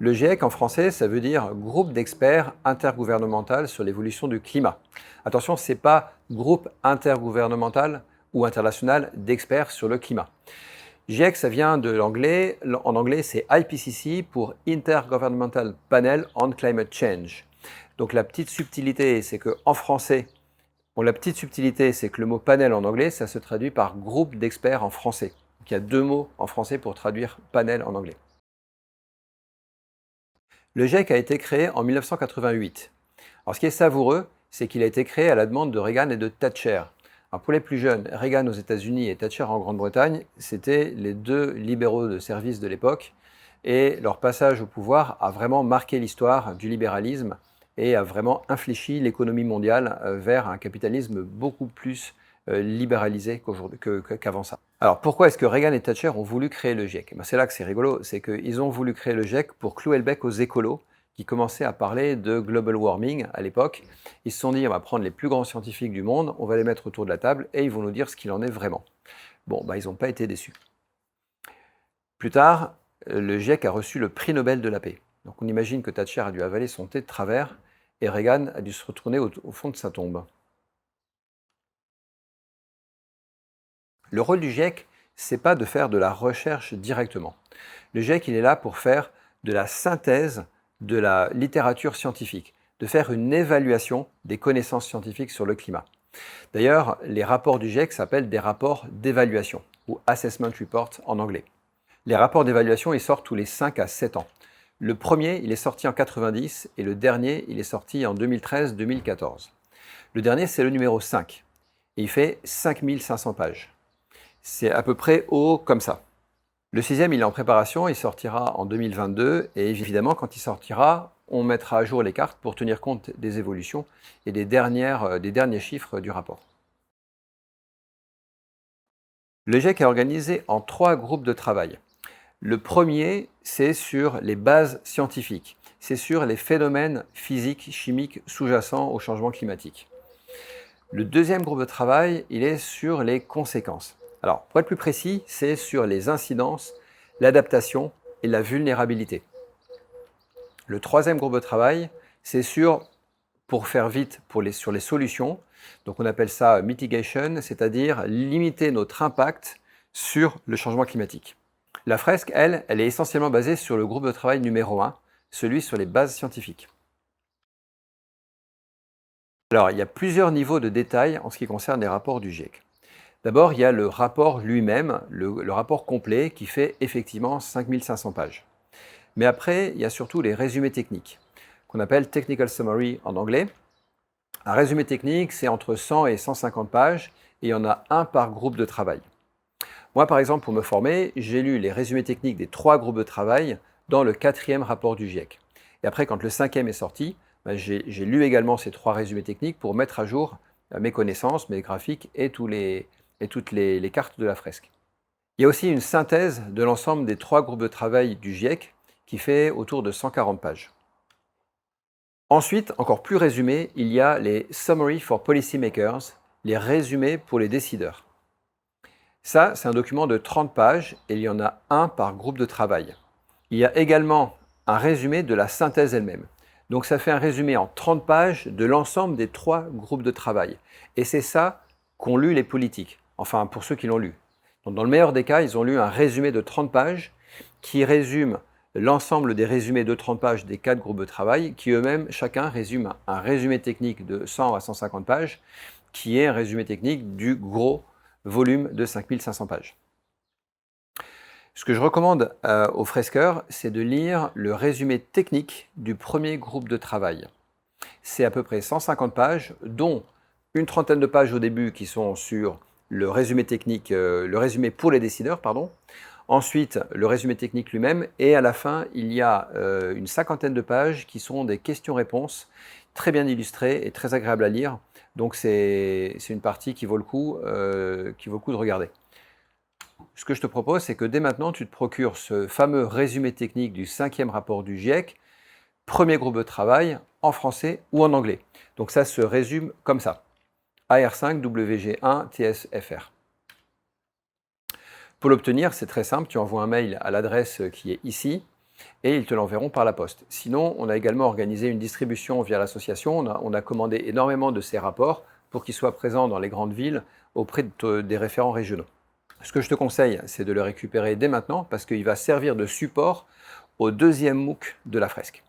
Le GIEC en français, ça veut dire Groupe d'experts intergouvernemental sur l'évolution du climat. Attention, ce n'est pas groupe intergouvernemental ou international d'experts sur le climat. GIEC, ça vient de l'anglais. En anglais, c'est IPCC pour Intergovernmental Panel on Climate Change. Donc la petite subtilité, c'est qu'en français, le mot panel en anglais, ça se traduit par groupe d'experts en français. Donc il y a deux mots en français pour traduire panel en anglais. Le GIEC a été créé en 1988. Alors ce qui est savoureux, c'est qu'il a été créé à la demande de Reagan et de Thatcher. Alors pour les plus jeunes, Reagan aux États-Unis et Thatcher en Grande-Bretagne, c'était les deux libéraux de service de l'époque, et leur passage au pouvoir a vraiment marqué l'histoire du libéralisme et a vraiment infléchi l'économie mondiale vers un capitalisme beaucoup plus libéralisé qu'avant ça. Alors pourquoi est-ce que Reagan et Thatcher ont voulu créer le GIEC? C'est là que c'est rigolo, c'est qu'ils ont voulu créer le GIEC pour clouer le bec aux écolos qui commençaient à parler de global warming à l'époque. Ils se sont dit, on va prendre les plus grands scientifiques du monde, on va les mettre autour de la table et ils vont nous dire ce qu'il en est vraiment. Bon, ils n'ont pas été déçus. Plus tard, le GIEC a reçu le prix Nobel de la paix. Donc on imagine que Thatcher a dû avaler son thé de travers et Reagan a dû se retourner au fond de sa tombe. Le rôle du GIEC, ce n'est pas de faire de la recherche directement. Le GIEC, il est là pour faire de la synthèse de la littérature scientifique, de faire une évaluation des connaissances scientifiques sur le climat. D'ailleurs, les rapports du GIEC s'appellent des rapports d'évaluation, ou Assessment Report en anglais. Les rapports d'évaluation, ils sortent tous les 5 à 7 ans. Le premier, il est sorti en 90 et le dernier, il est sorti en 2013-2014. Le dernier, c'est le numéro 5 et il fait 5500 pages. C'est à peu près haut comme ça. Le sixième, il est en préparation, il sortira en 2022 et évidemment, quand il sortira, on mettra à jour les cartes pour tenir compte des évolutions et des derniers chiffres du rapport. Le GIEC est organisé en 3 groupes de travail. Le premier, c'est sur les bases scientifiques, c'est sur les phénomènes physiques, chimiques sous-jacents au changement climatique. Le deuxième groupe de travail, il est sur les conséquences. Alors, pour être plus précis, c'est sur les incidences, l'adaptation et la vulnérabilité. Le troisième groupe de travail, c'est pour faire vite, sur les solutions. Donc on appelle ça mitigation, c'est-à-dire limiter notre impact sur le changement climatique. La fresque, elle est essentiellement basée sur le groupe de travail numéro 1, celui sur les bases scientifiques. Alors, il y a plusieurs niveaux de détail en ce qui concerne les rapports du GIEC. D'abord, il y a le rapport lui-même, le rapport complet qui fait effectivement 5500 pages. Mais après, il y a surtout les résumés techniques, qu'on appelle Technical Summary en anglais. Un résumé technique, c'est entre 100 et 150 pages et il y en a un par groupe de travail. Moi, par exemple, pour me former, j'ai lu les résumés techniques des 3 groupes de travail dans le 4e rapport du GIEC. Et après, quand le 5e est sorti, j'ai lu également ces 3 résumés techniques pour mettre à jour mes connaissances, mes graphiques et toutes les cartes de la fresque. Il y a aussi une synthèse de l'ensemble des 3 groupes de travail du GIEC qui fait autour de 140 pages. Ensuite, encore plus résumé, il y a les Summary for Policymakers, les résumés pour les décideurs. Ça, c'est un document de 30 pages et il y en a un par groupe de travail. Il y a également un résumé de la synthèse elle-même. Donc ça fait un résumé en 30 pages de l'ensemble des 3 groupes de travail. Et c'est ça qu'ont lu les politiques, enfin pour ceux qui l'ont lu. Donc dans le meilleur des cas, ils ont lu un résumé de 30 pages qui résume l'ensemble des résumés de 30 pages des 4 groupes de travail qui eux-mêmes, chacun résume un résumé technique de 100 à 150 pages qui est un résumé technique du gros volume de 5500 pages. Ce que je recommande aux fresqueurs, c'est de lire le résumé technique du premier groupe de travail. C'est à peu près 150 pages, dont une trentaine de pages au début qui sont sur le résumé technique, le résumé pour les décideurs, pardon. Ensuite, le résumé technique lui-même, et à la fin, il y a une cinquantaine de pages qui sont des questions-réponses très bien illustrées et très agréables à lire. Donc c'est une partie qui vaut le coup de regarder. Ce que je te propose, c'est que dès maintenant, tu te procures ce fameux résumé technique du 5e rapport du GIEC, premier groupe de travail, en français ou en anglais. Donc ça se résume comme ça. AR5WG1 TSFR. Pour l'obtenir, c'est très simple, tu envoies un mail à l'adresse qui est ici. et ils te l'enverront par la poste. Sinon, on a également organisé une distribution via l'association. On a commandé énormément de ces rapports pour qu'ils soient présents dans les grandes villes auprès des référents régionaux. Ce que je te conseille, c'est de le récupérer dès maintenant parce qu'il va servir de support au deuxième MOOC de la fresque.